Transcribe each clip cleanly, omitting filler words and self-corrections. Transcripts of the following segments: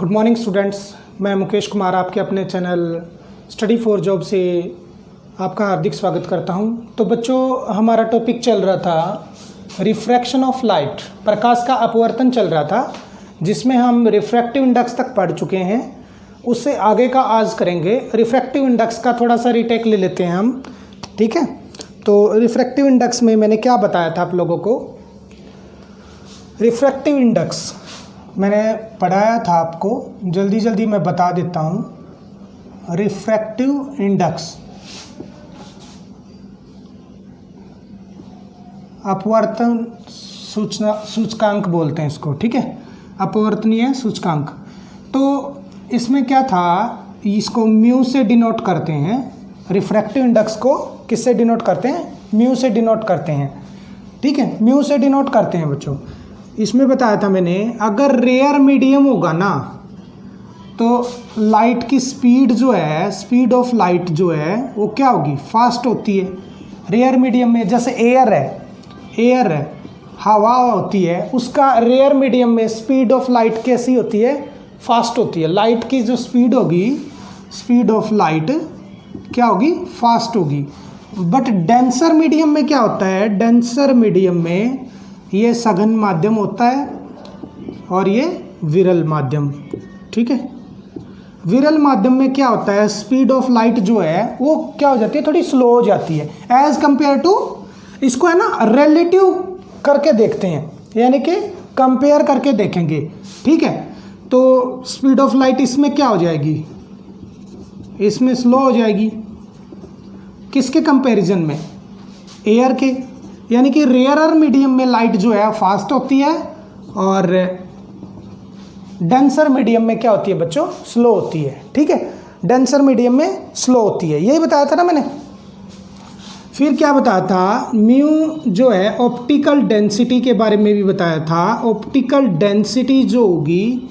Good morning students, मैं मुकेश कुमार आपके अपने चैनल स्टडी फॉर जॉब से आपका हार्दिक स्वागत करता हूं। तो बच्चों, हमारा टॉपिक चल रहा था रिफ्रैक्शन ऑफ लाइट, प्रकाश का अपवर्तन चल रहा था, जिसमें हम रिफ्रैक्टिव इंडेक्स तक पढ़ चुके हैं। उससे आगे का आज करेंगे। रिफ्रैक्टिव इंडेक्स का थोड़ा सा रिटेक ले लेते हैं हम, ठीक है। तो रिफ्रैक्टिव इंडेक्स में मैंने क्या बताया था आप लोगों को। रिफ्रैक्टिव इंडेक्स मैंने पढ़ाया था आपको, जल्दी जल्दी मैं बता देता हूँ। रिफ्रैक्टिव इंडेक्स अपवर्तन सूचकांक बोलते हैं इसको, ठीक है, अपवर्तनीय सूचकांक। तो इसमें क्या था, इसको म्यू से डिनोट करते हैं। रिफ्रैक्टिव इंडेक्स को किससे डिनोट करते हैं? म्यू से डिनोट करते हैं, ठीक है, म्यू से डिनोट करते हैं बच्चों। इसमें बताया था मैंने, अगर रेयर मीडियम होगा ना तो लाइट की स्पीड जो है, स्पीड ऑफ लाइट जो है वो क्या होगी? फास्ट होती है। रेयर मीडियम में जैसे एयर है, हवा होती है, उसका रेयर मीडियम में स्पीड ऑफ लाइट कैसी होती है? फास्ट होती है। लाइट की जो स्पीड होगी, स्पीड ऑफ लाइट क्या होगी? फास्ट होगी। बट डेंसर मीडियम में क्या होता है? डेंसर मीडियम में ये सघन माध्यम होता है और ये विरल माध्यम, ठीक है। विरल माध्यम में क्या होता है? स्पीड ऑफ लाइट जो है वो क्या हो जाती है? थोड़ी स्लो हो जाती है एज कंपेयर टू, इसको है ना रिलेटिव करके देखते हैं, यानी कि कंपेयर करके देखेंगे, ठीक है। तो स्पीड ऑफ लाइट इसमें क्या हो जाएगी? इसमें स्लो हो जाएगी। किसके कंपैरिजन में? एयर के। यानी कि रेयरर मीडियम में लाइट जो है फास्ट होती है और डेंसर मीडियम में क्या होती है बच्चों? स्लो होती है, ठीक है। डेंसर मीडियम में स्लो होती है, यही बताया था ना मैंने। फिर क्या बताया था? म्यू जो है ऑप्टिकल डेंसिटी के बारे में भी बताया था। ऑप्टिकल डेंसिटी जो होगी,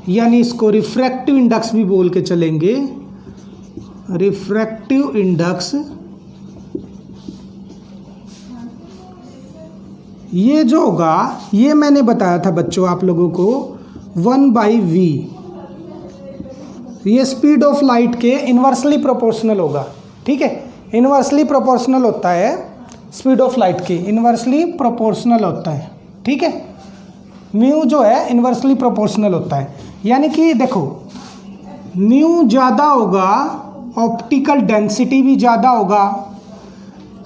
यानी इसको रिफ्रैक्टिव इंडेक्स भी बोल के चलेंगे। रिफ्रैक्टिव इंडेक्स ये जो होगा, ये मैंने बताया था बच्चों आप लोगों को 1/v। ये स्पीड ऑफ लाइट के इन्वर्सली प्रोपोर्शनल होगा, ठीक है। इन्वर्सली प्रोपोर्शनल होता है स्पीड ऑफ लाइट के, इन्वर्सली प्रोपोर्शनल होता है, ठीक है। म्यू जो है इन्वर्सली प्रोपोर्शनल होता है। यानी कि देखो, म्यू ज़्यादा होगा, ऑप्टिकल डेंसिटी भी ज़्यादा होगा,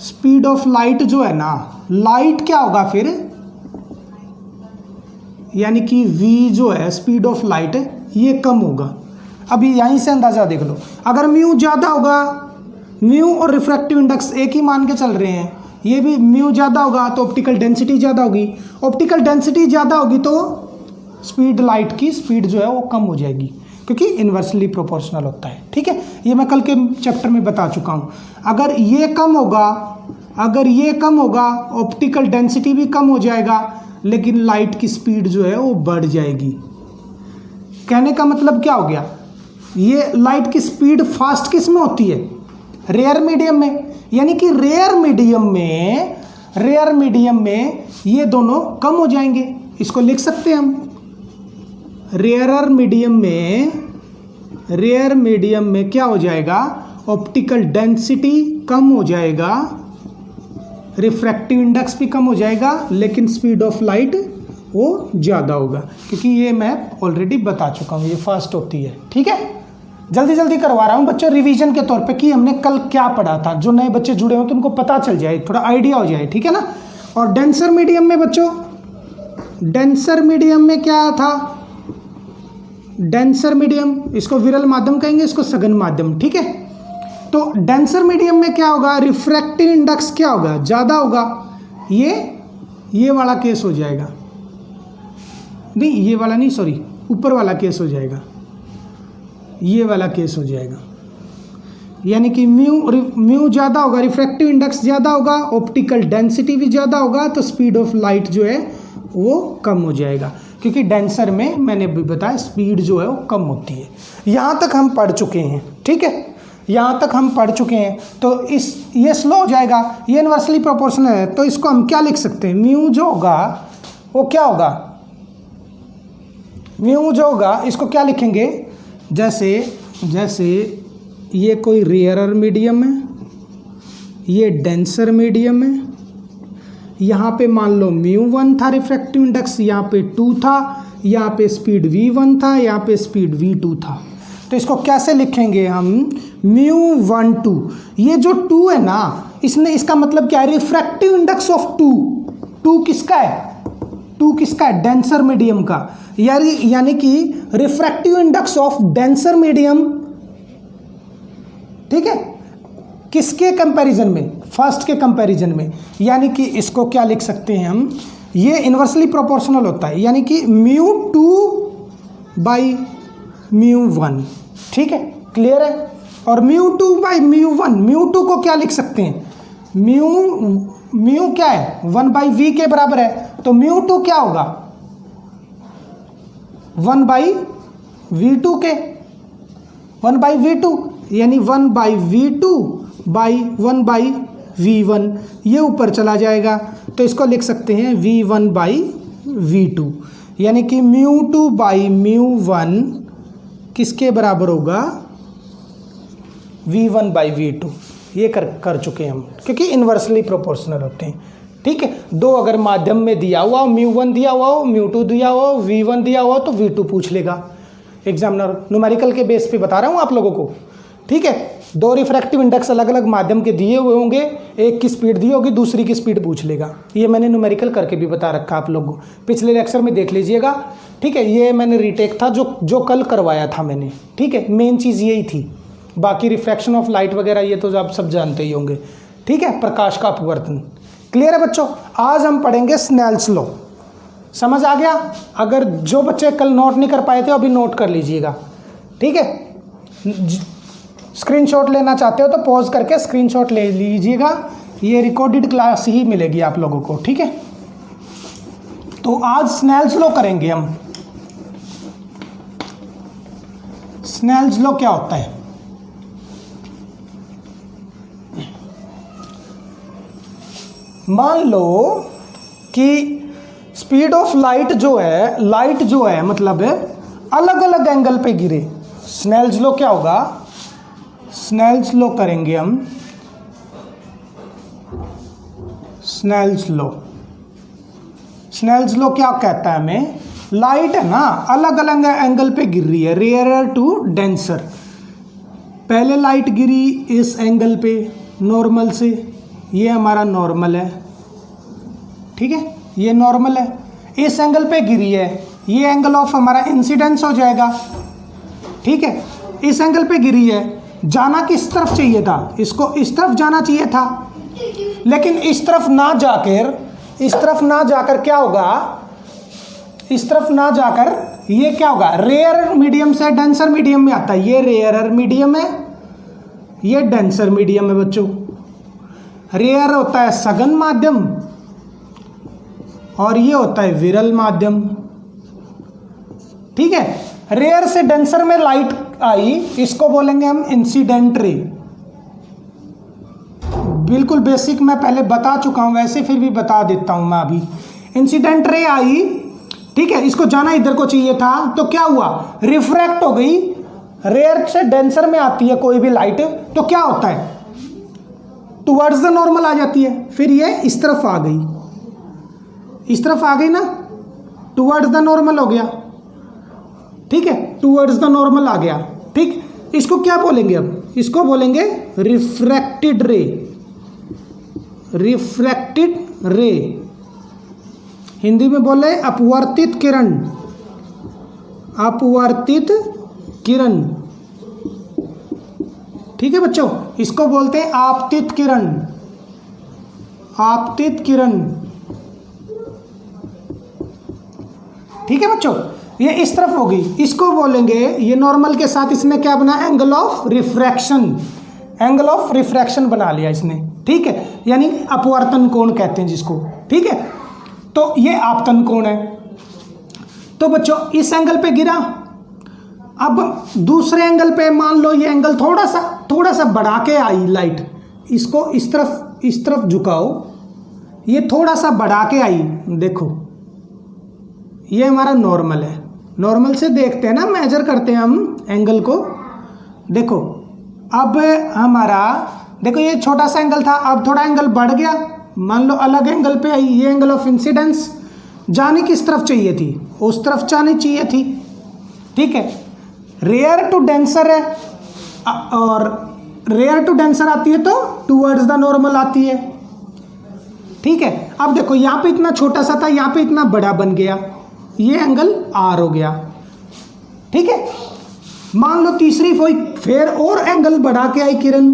स्पीड ऑफ लाइट जो है ना, लाइट क्या होगा फिर? यानी कि v जो है स्पीड ऑफ लाइट, ये कम होगा। अभी यहीं से अंदाज़ा देख लो, अगर म्यू ज़्यादा होगा, म्यू और रिफ्रैक्टिव इंडेक्स एक ही मान के चल रहे हैं, ये भी म्यू ज़्यादा होगा तो ऑप्टिकल डेंसिटी ज़्यादा होगी। ऑप्टिकल डेंसिटी ज़्यादा होगी तो स्पीड, लाइट की स्पीड जो है वो कम हो जाएगी, क्योंकि इन्वर्सली प्रोपोर्शनल होता है, ठीक है। ये मैं कल के चैप्टर में बता चुका हूँ। अगर ये कम होगा, ऑप्टिकल डेंसिटी भी कम हो जाएगा, लेकिन लाइट की स्पीड जो है वो बढ़ जाएगी। कहने का मतलब क्या हो गया? ये लाइट की स्पीड फास्ट किस में होती है? रेयर मीडियम में। यानी कि रेयर मीडियम में ये दोनों कम हो जाएंगे। इसको लिख सकते हैं हम, रेयर मीडियम में क्या हो जाएगा? ऑप्टिकल डेंसिटी कम हो जाएगा, रिफ्रैक्टिव इंडेक्स भी कम हो जाएगा, लेकिन स्पीड ऑफ लाइट वो ज़्यादा होगा, क्योंकि ये मैं ऑलरेडी बता चुका हूँ, ये फास्ट होती है, ठीक है। जल्दी जल्दी करवा रहा हूँ बच्चों रिवीजन के तौर पे कि हमने कल क्या पढ़ा था। जो नए बच्चे जुड़े हो तो उनको पता चल जाए, थोड़ा आइडिया हो जाए, ठीक है ना। और डेंसर मीडियम में बच्चों, डेंसर मीडियम में क्या था? डेंसर मीडियम, इसको विरल माध्यम कहेंगे, इसको सघन माध्यम, ठीक है। तो डेंसर मीडियम में क्या होगा? रिफ्रैक्टिव इंडेक्स क्या होगा? ज़्यादा होगा। ये वाला केस हो जाएगा, नहीं ये वाला नहीं, सॉरी, ऊपर वाला केस हो जाएगा, ये वाला केस हो जाएगा। यानी कि म्यू ज़्यादा होगा, रिफ्रैक्टिव इंडेक्स ज़्यादा होगा, ऑप्टिकल डेंसिटी भी ज़्यादा होगा, तो स्पीड ऑफ लाइट जो है वो कम हो जाएगा, क्योंकि डेंसर में मैंने भी बताया स्पीड जो है वो कम होती है। यहाँ तक हम पढ़ चुके हैं, ठीक है, यहाँ तक हम पढ़ चुके हैं। तो ये स्लो हो जाएगा, ये इन्वर्सली प्रोपोर्शनल है, तो इसको हम क्या लिख सकते हैं? म्यू जो होगा वो क्या होगा? म्यू जो होगा इसको क्या लिखेंगे, जैसे ये कोई रेयरर मीडियम है, ये डेंसर मीडियम है, यहाँ पे मान लो μ1 था रिफ्रैक्टिव इंडेक्स, यहाँ पे 2 था, यहाँ पे स्पीड v1 था, यहाँ पे स्पीड v2 था। तो इसको कैसे लिखेंगे हम, μ12। ये जो 2 है ना, इसका मतलब क्या है, रिफ्रैक्टिव इंडेक्स ऑफ 2। 2 किसका है, 2 किसका है, डेंसर मीडियम का, यानी कि refractive index of denser medium, ठीक है, किसके कंपैरिजन में, फर्स्ट के कंपैरिजन में। यानी कि इसको क्या लिख सकते हैं हम, ये इन्वर्सली प्रोपोर्शनल होता है, यानी कि μ2 बाई μ1, ठीक है, क्लियर है। और μ2 बाई μ1, μ2 को क्या लिख सकते हैं, म्यू क्या है, 1 बाई वी के बराबर है, तो μ2 क्या होगा, 1 बाई v2 के, 1 बाई v2, यानी 1 by v2 by 1 by v1, ये ऊपर चला जाएगा, तो इसको लिख सकते हैं v1 बाई v2, यानी कि μ2 बाई μ1 किसके बराबर होगा, v1 बाई v2। ये कर चुके हैं हम, क्योंकि इन्वर्सली प्रोपोर्शनल होते हैं, ठीक है। दो अगर माध्यम में दिया हुआ हो, μ1 दिया हुआ हो, μ2 दिया हुआ हो, v1 दिया हुआ हो, तो v2 पूछ लेगा एग्जामिनर, न्यूमेरिकल के बेस पे बता रहा हूँ आप लोगों को, ठीक है। 2 रिफ्रैक्टिव इंडेक्स अलग अलग माध्यम के दिए हुए होंगे, एक की स्पीड दी होगी, दूसरी की स्पीड पूछ लेगा। ये मैंने न्यूमेरिकल करके भी बता रखा आप लोगों को, पिछले लेक्चर में देख लीजिएगा, ठीक है। ये मैंने रीटेक था जो कल करवाया था मैंने, ठीक है। मेन चीज़ यही थी, बाकी रिफ्रैक्शन ऑफ लाइट वगैरह ये तो आप सब जानते ही होंगे, ठीक है, प्रकाश का अपवर्तन। क्लियर है बच्चों। आज हम पढ़ेंगे स्नेल्स लॉ, समझ आ गया। अगर जो बच्चे कल नोट नहीं कर पाए थे अभी नोट कर लीजिएगा, ठीक है। स्क्रीनशॉट लेना चाहते हो तो पॉज करके स्क्रीनशॉट ले लीजिएगा, ये रिकॉर्डेड क्लास ही मिलेगी आप लोगों को, ठीक है। तो आज स्नेल्स लॉ करेंगे हम। स्नेल्स लॉ क्या होता है, मान लो कि स्पीड ऑफ लाइट जो है मतलब अलग अलग एंगल पे गिरे, स्नेल्स लॉ क्या होगा, स्नेल्स लॉ करेंगे हम। स्नेल्स लॉ क्या कहता है हमें, लाइट है ना अलग अलग एंगल पे गिर रही है, रेयरर टू डेंसर। पहले लाइट गिरी इस एंगल पे नॉर्मल से, ये हमारा नॉर्मल है, ठीक है, ये नॉर्मल है। इस एंगल पे गिरी है, ये एंगल ऑफ हमारा इंसिडेंस हो जाएगा, ठीक है। इस एंगल पे गिरी है, जाना किस तरफ चाहिए था, इसको इस तरफ जाना चाहिए था, लेकिन इस तरफ ना जाकर क्या होगा, इस तरफ ना जाकर ये क्या होगा, रेयर मीडियम से डेंसर मीडियम में आता है। ये रेयरर मीडियम है, ये डेंसर मीडियम है बच्चों। रेयर होता है सघन माध्यम और ये होता है विरल माध्यम, ठीक है। रेयर से डेंसर में लाइट आई, इसको बोलेंगे हम इंसिडेंट रे। बिल्कुल बेसिक मैं पहले बता चुका हूं, वैसे फिर भी बता देता हूं मैं अभी। इंसिडेंट रे आई, ठीक है, इसको जाना इधर को चाहिए था, तो क्या हुआ, रिफ्रैक्ट हो गई। रेयर से डेंसर में आती है कोई भी लाइट, तो क्या होता है, टुवर्ड्स द नॉर्मल आ जाती है। फिर ये इस तरफ आ गई, इस तरफ आ गई ना, टुवर्ड्स द नॉर्मल हो गया, ठीक है, टुवर्ड्स द नॉर्मल आ गया, ठीक। इसको क्या बोलेंगे अब, इसको बोलेंगे रिफ्रैक्टेड रे। रिफ्रैक्टेड रे हिंदी में बोले अपवर्तित किरण, अपवर्तित किरण, ठीक है बच्चों। इसको बोलते हैं आपतित किरण, आपतित किरण, ठीक है बच्चों। ये इस तरफ होगी, इसको बोलेंगे, ये नॉर्मल के साथ इसने क्या बना, angle of refraction, angle of refraction बना लिया इसने, ठीक है, यानी अपवर्तन कोण कहते हैं जिसको, ठीक है। तो ये आपतन कोण है। तो बच्चों इस एंगल पे गिरा, अब दूसरे एंगल पे मान लो ये एंगल थोड़ा सा बढ़ा के आई लाइट, इसको इस तरफ झुकाओ, ये थोड़ा सा बढ़ा के आई, देखो ये हमारा नॉर्मल है, नॉर्मल से देखते हैं ना, मेजर करते हैं हम एंगल को। देखो अब हमारा, देखो ये छोटा सा एंगल था, अब थोड़ा एंगल बढ़ गया, मान लो अलग एंगल पे आई। ये एंगल ऑफ इंसिडेंस जानी किस तरफ चाहिए थी, उस तरफ जानी चाहिए थी, ठीक है। रेयर टू डेंसर है, और रेयर टू डेंसर आती है तो टूवर्ड्स द नॉर्मल आती है, ठीक है। अब देखो यहाँ पे इतना छोटा सा था, यहाँ पे इतना बड़ा बन गया, ये एंगल आर हो गया, ठीक है। मान लो तीसरी कोई फिर और एंगल बढ़ा के आई किरण,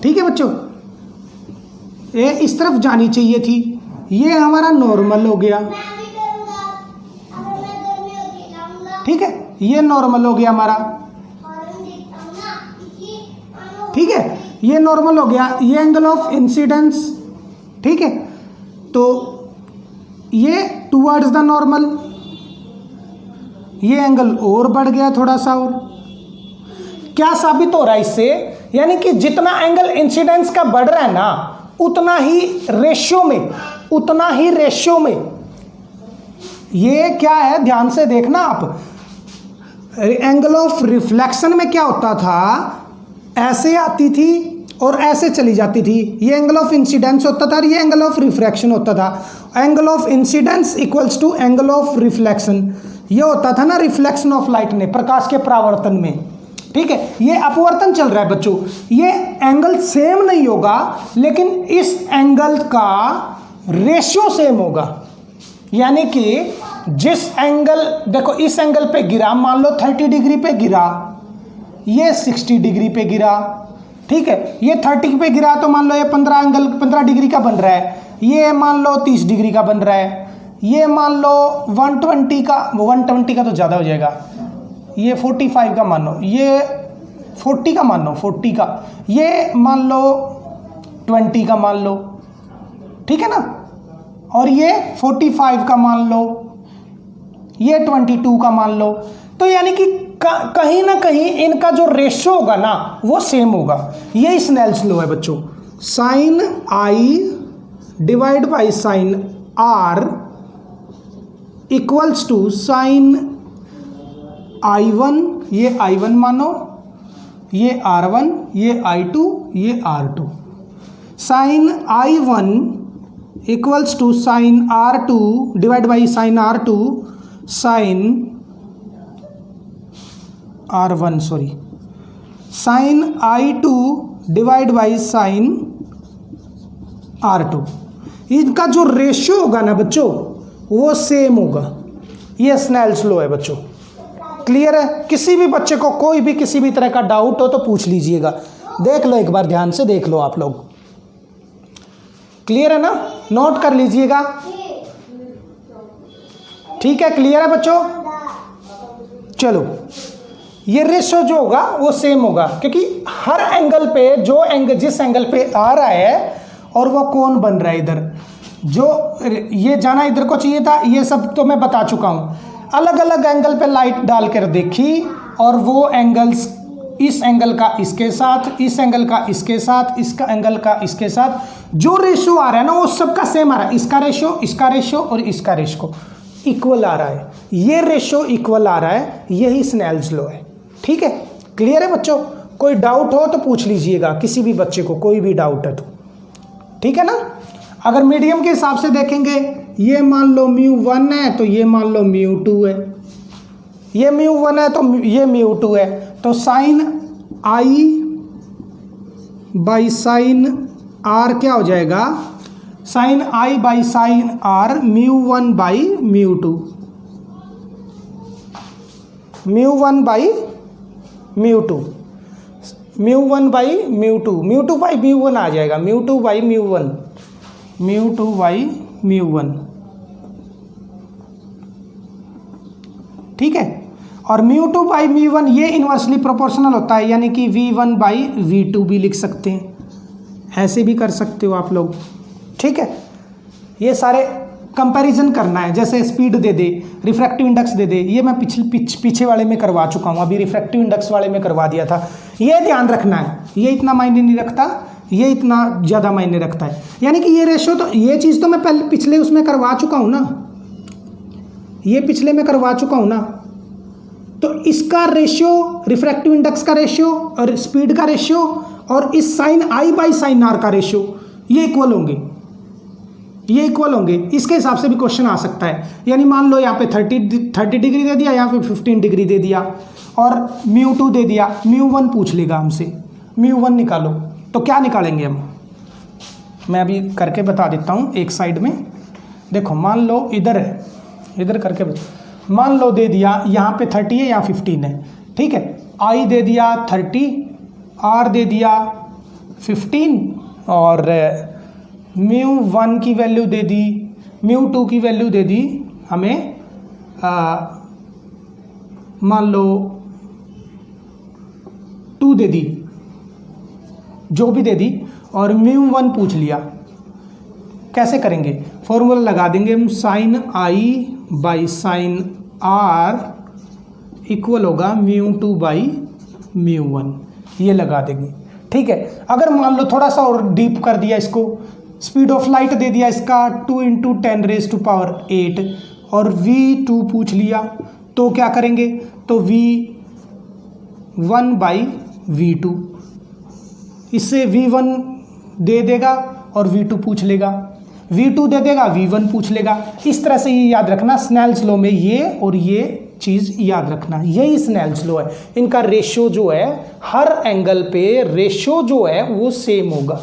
ठीक है बच्चों, ये इस तरफ जानी चाहिए थी, ये हमारा नॉर्मल हो गया, ठीक है। ये नॉर्मल हो गया हमारा, ठीक है, ये नॉर्मल हो गया, ये एंगल ऑफ इंसिडेंस, ठीक है। तो ये टुवर्ड्स द नॉर्मल, ये एंगल और बढ़ गया थोड़ा सा। और क्या साबित हो रहा है इससे, यानी कि जितना एंगल इंसिडेंस का बढ़ रहा है ना, उतना ही रेशियो में ये क्या है, ध्यान से देखना आप। एंगल ऑफ रिफ्लेक्शन में क्या होता था, ऐसे आती थी और ऐसे चली जाती थी, ये एंगल ऑफ इंसिडेंस होता था और ये एंगल ऑफ रिफ्रैक्शन होता था। Angle of incidence equals to angle of reflection, ये होता था ना रिफ्लेक्शन ऑफ लाइट में, प्रकाश के परावर्तन में, ठीक है। ये अपवर्तन चल रहा है बच्चों, ये एंगल सेम नहीं होगा, लेकिन इस एंगल का रेशियो सेम होगा। यानी कि जिस एंगल, देखो इस एंगल पे गिरा, मान लो 30 डिग्री पे गिरा, ये 60 डिग्री पे गिरा, ठीक है। ये 30 पे गिरा तो मान लो ये 15 डिग्री का बन रहा है, ये मान लो 30 डिग्री का बन रहा है, ये मान लो 120 का तो ज़्यादा हो जाएगा, ये 45 का मान लो, ये 40 का मान लो, 40 का, ये मान लो 20 का मान लो, ठीक है ना। और ये 45 का मान लो, ये 22 का मान लो। तो यानी कि कहीं ना कहीं इनका जो रेशियो होगा ना वो सेम होगा। ये स्नेल्स लॉ है बच्चों, sine I divide by sine R equals to sine I1, ये I1 मानो, ये R1, ये I2, ये R2। Sine I1 equals to sine R2 divide by sine R2 sine R1 sorry, sine I2 divide by sine R2। इनका जो ratio होगा ना बच्चों वो सेम होगा। ये स्नेल्स लॉ है बच्चों, क्लियर है। किसी भी बच्चे को कोई भी किसी भी तरह का डाउट हो तो पूछ लीजिएगा, देख लो एक बार, ध्यान से देख लो आप लोग, क्लियर है ना, नोट कर लीजिएगा, ठीक है। क्लियर है बच्चों, चलो ये रेशियो जो होगा वो सेम होगा, क्योंकि हर एंगल पे जो एंगल जिस एंगल पे आ रहा है और वो कौन बन रहा है इधर, जो ये जाना इधर को चाहिए था, ये सब तो मैं बता चुका हूँ। अलग अलग एंगल पे लाइट डालकर देखी और वो एंगल्स, इस एंगल का इसके साथ, इस एंगल का इसके साथ, इसका एंगल का इसके साथ, जो रेशियो आ रहा है ना वो सबका सेम आ रहा है। इसका रेशियो और इसका रेशियो इक्वल आ रहा है, ये रेशियो इक्वल आ रहा है, यही स्नेल्स लॉ है, ठीक है। क्लियर है बच्चों, कोई डाउट हो तो पूछ लीजिएगा, किसी भी बच्चे को कोई भी डाउट है तो, ठीक है ना। अगर मीडियम के हिसाब से देखेंगे, ये मान लो μ1 है तो ये मान लो μ2 है, ये μ1 है तो ये μ2 है, तो sine I by sine R क्या हो जाएगा, sine I by sine R μ1 by μ2, μ1 by μ2, μ1 by μ2, μ2 by μ1 आ जाएगा, μ2 बाई μ1, μ2 बाई μ1, ठीक है। और μ2 बाई μ1 ये इन्वर्सली प्रोपोर्शनल होता है, यानी कि v1 बाई v2 भी लिख सकते हैं, ऐसे भी कर सकते हो आप लोग, ठीक है। ये सारे कंपैरिजन करना है, जैसे स्पीड दे दे, रिफ्रैक्टिव इंडेक्स दे दे, ये मैं पीछे वाले में करवा चुका हूँ, अभी रिफ्रैक्टिव इंडेक्स वाले में करवा दिया था। ये ध्यान रखना है, ये इतना मायने नहीं रखता, ये इतना ज़्यादा मायने रखता है। यानी कि ये रेशो तो, ये चीज़ तो मैं पहले पिछले उसमें करवा चुका हूँ ना, ये पिछले में करवा चुका हूँ ना, तो इसका रेशियो, रिफ्रैक्टिव इंडेक्स का रेशियो और स्पीड का रेशियो और इस sine I by sine R का रेशियो ये इक्वल होंगे, ये इक्वल होंगे। इसके हिसाब से भी क्वेश्चन आ सकता है। यानी मान लो यहाँ पे 30 डिग्री दे दिया, यहाँ पे 15 डिग्री दे दिया और μ2 दे दिया, μ1 पूछ लेगा हमसे, μ1 निकालो। तो क्या निकालेंगे हम, मैं अभी करके बता देता हूँ एक साइड में। देखो मान लो इधर है, इधर करके मान लो दे दिया यहाँ पे 30 है, यहाँ 15 है, ठीक है। आई दे दिया 30, आर दे दिया 15 और μ1 की वैल्यू दे दी, μ2 की वैल्यू दे दी हमें मान लो 2 दे दी, जो भी दे दी, और μ1 पूछ लिया। कैसे करेंगे, फॉर्मूला लगा देंगे हम, sine I by sine R equal होगा μ2 बाई μ1, ये लगा देंगे, ठीक है। अगर मान लो थोड़ा सा और डीप कर दिया इसको, स्पीड ऑफ लाइट दे दिया इसका 2 × 10⁸ और v2 पूछ लिया, तो क्या करेंगे, तो v1 बाई v2, इससे v1 दे देगा और v2 पूछ लेगा, v2 दे देगा v1 पूछ लेगा। इस तरह से ये याद रखना, स्नेल्स लॉ में ये और ये चीज़ याद रखना, यही स्नेल्स लॉ है। इनका रेशियो जो है हर एंगल पे रेशियो जो है वो सेम होगा,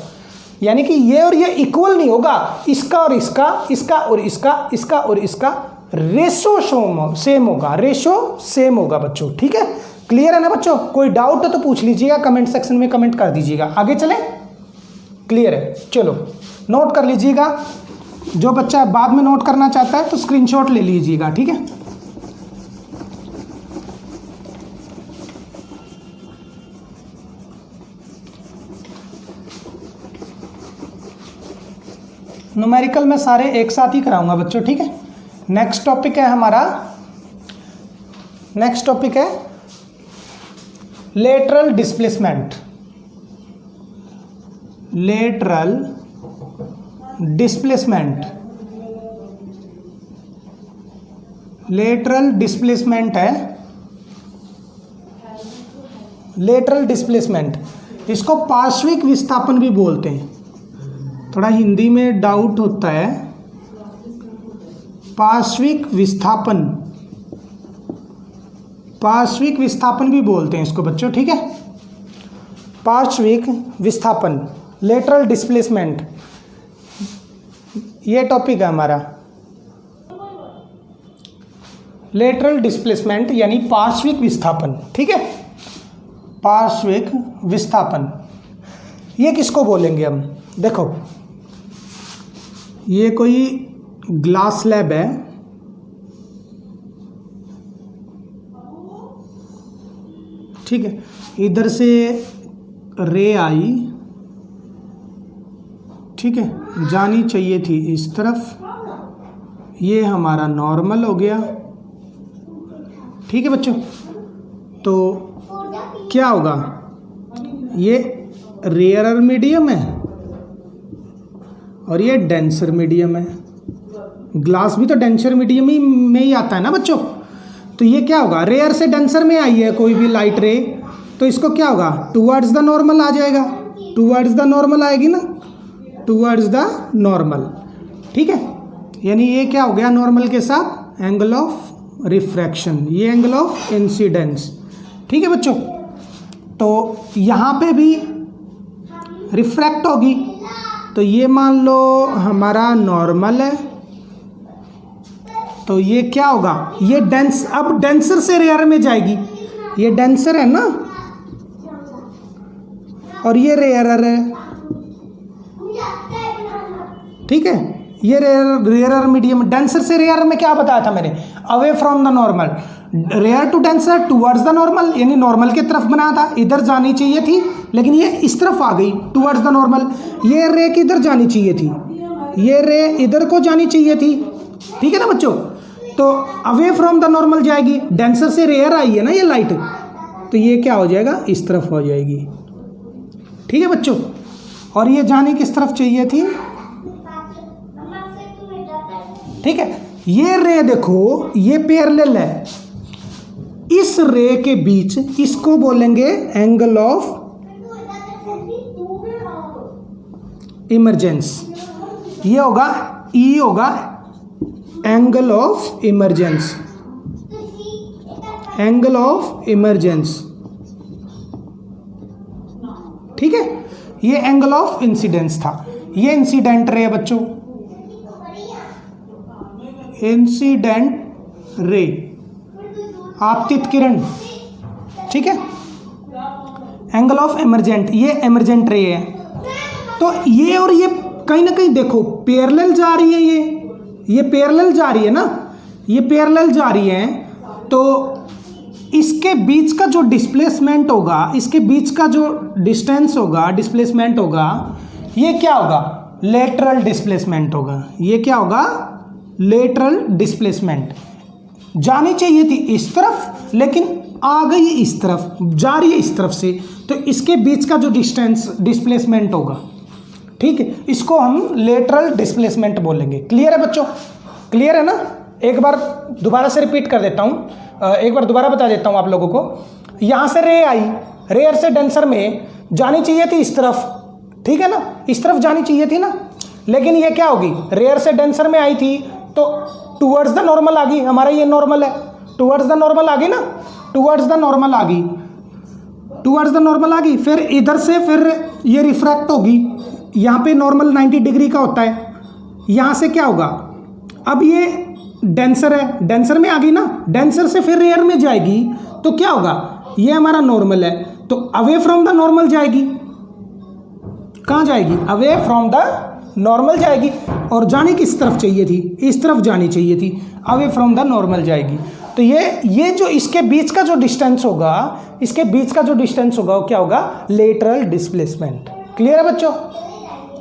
यानी कि ये और ये इक्वल नहीं होगा, इसका और इसका, इसका और इसका, इसका और इसका रेशियो सेम होगा, रेशियो सेम होगा बच्चों, ठीक है। क्लियर है ना बच्चों, कोई डाउट हो तो पूछ लीजिएगा, कमेंट सेक्शन में कमेंट कर दीजिएगा। आगे चलें, क्लियर है, चलो नोट कर लीजिएगा। जो बच्चा बाद में नोट करना चाहता है तो स्क्रीनशॉट ले लीजिएगा, ठीक है। न्यूमेरिकल में सारे एक साथ ही कराऊंगा बच्चों, ठीक है। नेक्स्ट टॉपिक है हमारा, नेक्स्ट टॉपिक है lateral displacement. Lateral displacement, lateral displacement है, लेटरल डिस्प्लेसमेंट, इसको पार्श्विक विस्थापन भी बोलते हैं। थोड़ा हिंदी में डाउट होता है, पार्श्विक विस्थापन, पार्श्विक विस्थापन भी बोलते हैं इसको बच्चों, ठीक है। पार्श्विक विस्थापन, लेटरल डिस्प्लेसमेंट, ये टॉपिक है हमारा। लेटरल डिस्प्लेसमेंट यानी पार्श्विक विस्थापन, ठीक है। पार्श्विक विस्थापन ये किसको बोलेंगे हम, देखो ये कोई ग्लास स्लैब है, ठीक है। इधर से रे आई, ठीक है, जानी चाहिए थी इस तरफ, ये हमारा नॉर्मल हो गया, ठीक है बच्चों। तो क्या होगा, ये रेयरर मीडियम है और ये डेंसर मीडियम है। ग्लास भी तो डेंसर मीडियम ही में ही आता है ना बच्चों। तो ये क्या होगा, रेयर से डेंसर में आई है कोई भी लाइट रे, तो इसको क्या होगा, टुवर्ड्स द नॉर्मल आ जाएगा, टुवर्ड्स द नॉर्मल आएगी ना, टुवर्ड्स द नॉर्मल, ठीक है। यानी ये क्या हो गया, नॉर्मल के साथ एंगल ऑफ रिफ्रैक्शन, ये एंगल ऑफ इंसिडेंस, ठीक है बच्चों। तो यहाँ पे भी रिफ्रैक्ट होगी, तो ये मान लो हमारा नॉर्मल है, तो ये क्या होगा, ये डेंस, अब डेंसर से रेयर में जाएगी, ये डेंसर है ना और ये रेयरर है, ठीक है। ये रेयरर मीडियम, डेंसर से रेयर में क्या बताया था मैंने, away from the normal, rare to denser towards the normal, यानी नॉर्मल की तरफ बनाया था, इधर जानी चाहिए थी लेकिन ये इस तरफ आ गई टुवर्ड्स द नॉर्मल। ये रे किधर जानी चाहिए थी, ये रे इधर को जानी चाहिए थी, ठीक है ना बच्चों। तो अवे फ्रॉम द नॉर्मल जाएगी, डेंसर से रेयर आई है ना ये लाइट, तो ये क्या हो जाएगा, इस तरफ हो जाएगी, ठीक है बच्चों। और ये जानी किस तरफ चाहिए थी, ठीक है। ये रे देखो ये पैरेलल है, इस रे के बीच इसको बोलेंगे एंगल ऑफ इमरजेंस। ये होगा ई होगा angle of emergence, angle of emergence, ठीक है। ये एंगल ऑफ इंसिडेंस था। ये इंसिडेंट रे बच्चों, इंसिडेंट रे, आपतित किरण, ठीक है। एंगल ऑफ इमरजेंट, ये इमरजेंट रे है। तो ये और ये कहीं ना कहीं देखो पैरेलल जा रही है, ये पैरेलल जा रही है ना, ये पैरेलल जा रही है। तो इसके बीच का जो डिस्प्लेसमेंट होगा, इसके बीच का जो डिस्टेंस होगा, डिस्प्लेसमेंट होगा, ये क्या होगा? लेटरल डिस्प्लेसमेंट होगा। ये क्या होगा? Lateral displacement. जानी चाहिए थी इस तरफ लेकिन आ गई इस तरफ, जा रही है इस तरफ से, तो इसके बीच का जो डिस्प्लेसमेंट होगा, ठीक है, इसको हम लेटरल डिस्प्लेसमेंट बोलेंगे। क्लियर है बच्चों? क्लियर है ना? एक बार दोबारा से रिपीट कर देता हूँ, एक बार दोबारा बता देता हूँ आप लोगों को। यहाँ से रे आई, रेयर से डेंसर में जानी चाहिए थी इस तरफ, ठीक है ना, इस तरफ जानी चाहिए थी ना, लेकिन ये क्या होगी? रेयर से डेंसर में आई थी तो टूवर्ड्स द नॉर्मल आ गई। हमारा ये नॉर्मल है, टूवर्ड्स द नॉर्मल आ गई ना, टूवर्ड्स द नॉर्मल आ गई, टूवर्ड्स द नॉर्मल आ गई। फिर इधर से फिर ये रिफ्रैक्ट होगी, यहाँ पे नॉर्मल 90 डिग्री का होता है। यहाँ से क्या होगा? अब ये डेंसर है, डेंसर में आ गई ना, डेंसर से फिर रेयर में जाएगी तो क्या होगा? ये हमारा नॉर्मल है, तो अवे फ्रॉम द नॉर्मल जाएगी। कहाँ जाएगी? अवे फ्रॉम द नॉर्मल जाएगी। और जानी किस तरफ चाहिए थी? इस तरफ जानी चाहिए थी, अवे फ्रॉम द नॉर्मल जाएगी। तो ये जो इसके बीच का जो डिस्टेंस होगा, इसके बीच का जो डिस्टेंस होगा वो क्या होगा? Lateral displacement. क्लियर है बच्चों?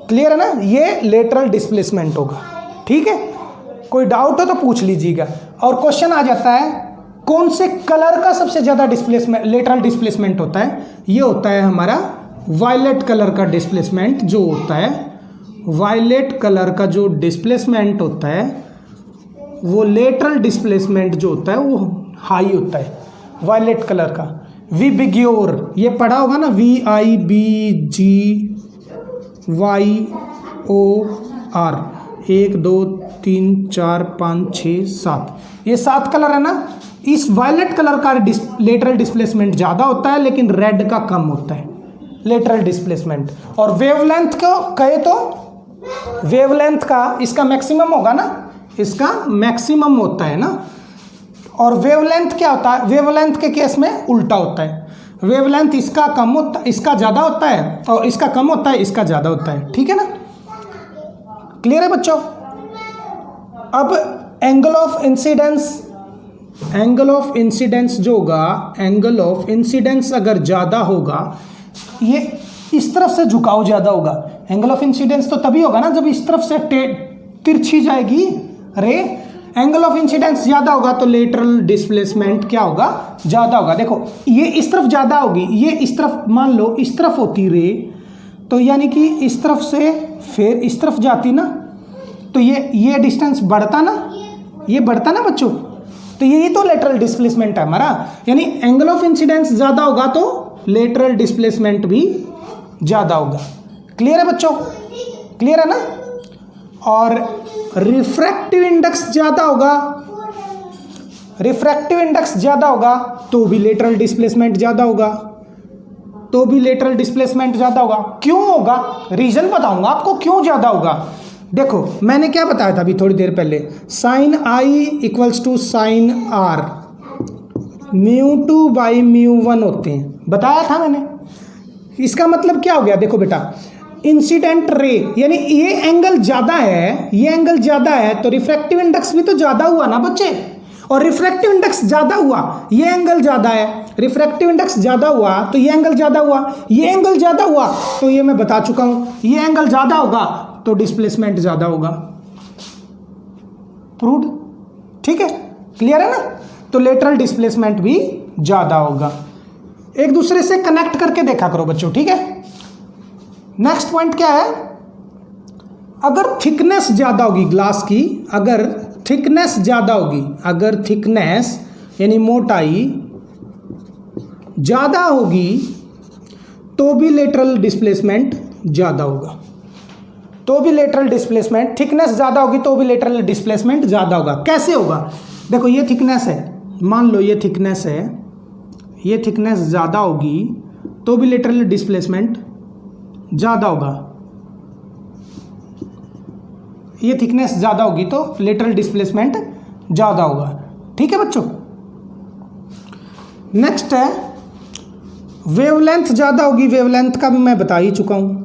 क्लियर है ना? ये लेटरल डिस्प्लेसमेंट होगा, ठीक है। कोई डाउट हो तो पूछ लीजिएगा। और क्वेश्चन आ जाता है कौन से कलर का सबसे ज़्यादा डिस्प्लेसमेंट, लेटरल डिस्प्लेसमेंट होता है? ये होता है हमारा वायलेट कलर का डिस्प्लेसमेंट जो होता है, वायलेट कलर का जो डिस्प्लेसमेंट होता है वो लेटरल डिस्प्लेसमेंट जो होता है वो हाई होता है वायलेट कलर का। विबिग्योर, ये पढ़ा होगा ना, VIBGYOR, 1 2 3 4 5 6 7, ये 7 कलर है ना। इस वायलेट कलर का लेटरल डिस्प्लेसमेंट ज़्यादा होता है लेकिन रेड का कम होता है लेटरल डिस्प्लेसमेंट। और वेवलेंथ को कहे तो वेवलेंथ का इसका मैक्सिमम होगा ना, इसका मैक्सिमम होता है ना। और वेवलेंथ क्या होता है? वेवलेंथ के केस में उल्टा होता है, वेवलेंथ इसका कम होता, इसका ज़्यादा होता है, और इसका कम होता है, इसका ज़्यादा होता है, ठीक है ना। क्लियर है बच्चों? अब angle of incidence, angle of incidence जो होगा, एंगल ऑफ इंसिडेंस अगर ज़्यादा होगा, ये इस तरफ से झुकाव ज़्यादा होगा। एंगल ऑफ इंसिडेंस तो तभी होगा ना जब इस तरफ से तिरछी जाएगी रे। एंगल ऑफ इंसिडेंस ज़्यादा होगा तो लेटरल डिस्प्लेसमेंट क्या होगा? ज़्यादा होगा। देखो ये इस तरफ ज़्यादा होगी, ये इस तरफ, मान लो इस तरफ होती रे, तो यानी कि इस तरफ से फिर इस तरफ जाती ना, तो ये डिस्टेंस बढ़ता ना, ये बढ़ता ना बच्चों, तो यही तो लेटरल डिस्प्लेसमेंट है हमारा। यानी एंगल ऑफ इंसिडेंस ज़्यादा होगा तो लेटरल डिस्प्लेसमेंट भी ज़्यादा होगा। क्लियर है बच्चों? क्लियर है ना? और रिफ्रैक्टिव इंडेक्स ज़्यादा होगा, रिफ्रैक्टिव इंडेक्स ज़्यादा होगा तो भी लेटरल डिस्प्लेसमेंट ज़्यादा होगा, तो भी लेटरल डिस्प्लेसमेंट ज़्यादा होगा। क्यों होगा? रीज़न बताऊंगा आपको क्यों ज़्यादा होगा। देखो मैंने क्या बताया था अभी थोड़ी देर पहले, sine I equals to sine R, μ2/μ1 होते हैं, बताया था मैंने। इसका मतलब क्या हो गया? देखो बेटा, इंसिडेंट रे यानी ये एंगल ज़्यादा है, ये एंगल ज़्यादा है तो रिफ्रैक्टिव इंडेक्स भी तो ज़्यादा हुआ ना बच्चे। और रिफ्रैक्टिव इंडेक्स ज़्यादा हुआ, ये एंगल ज़्यादा है, रिफ्रैक्टिव इंडेक्स ज़्यादा हुआ तो ये एंगल ज़्यादा हुआ, ये एंगल ज़्यादा हुआ तो ये मैं बता चुका हूँ, ये एंगल ज़्यादा होगा तो डिस्प्लेसमेंट ज़्यादा होगा। प्रूव्ड? ठीक है, क्लियर है ना? तो लेटरल डिस्प्लेसमेंट भी ज़्यादा होगा। एक दूसरे से कनेक्ट करके देखा करो बच्चों, ठीक है। नेक्स्ट पॉइंट क्या है? अगर थिकनेस ज़्यादा होगी ग्लास की, अगर थिकनेस ज़्यादा होगी, अगर थिकनेस यानी मोटाई ज़्यादा होगी तो भी लेटरल डिस्प्लेसमेंट ज़्यादा होगा, तो भी लेटरल डिस्प्लेसमेंट, थिकनेस ज़्यादा होगी तो भी लेटरल डिस्प्लेसमेंट ज़्यादा होगा। कैसे होगा? देखो ये थिकनेस है, मान लो ये थिकनेस है, ये थिकनेस ज़्यादा होगी तो भी लेटरल डिस्प्लेसमेंट ज़्यादा होगा, ये थिकनेस ज़्यादा होगी तो लेटरल डिस्प्लेसमेंट ज़्यादा होगा। ठीक है बच्चों। नेक्स्ट है वेवलेंथ ज़्यादा होगी, वेवलेंथ का भी मैं बता ही चुका हूँ।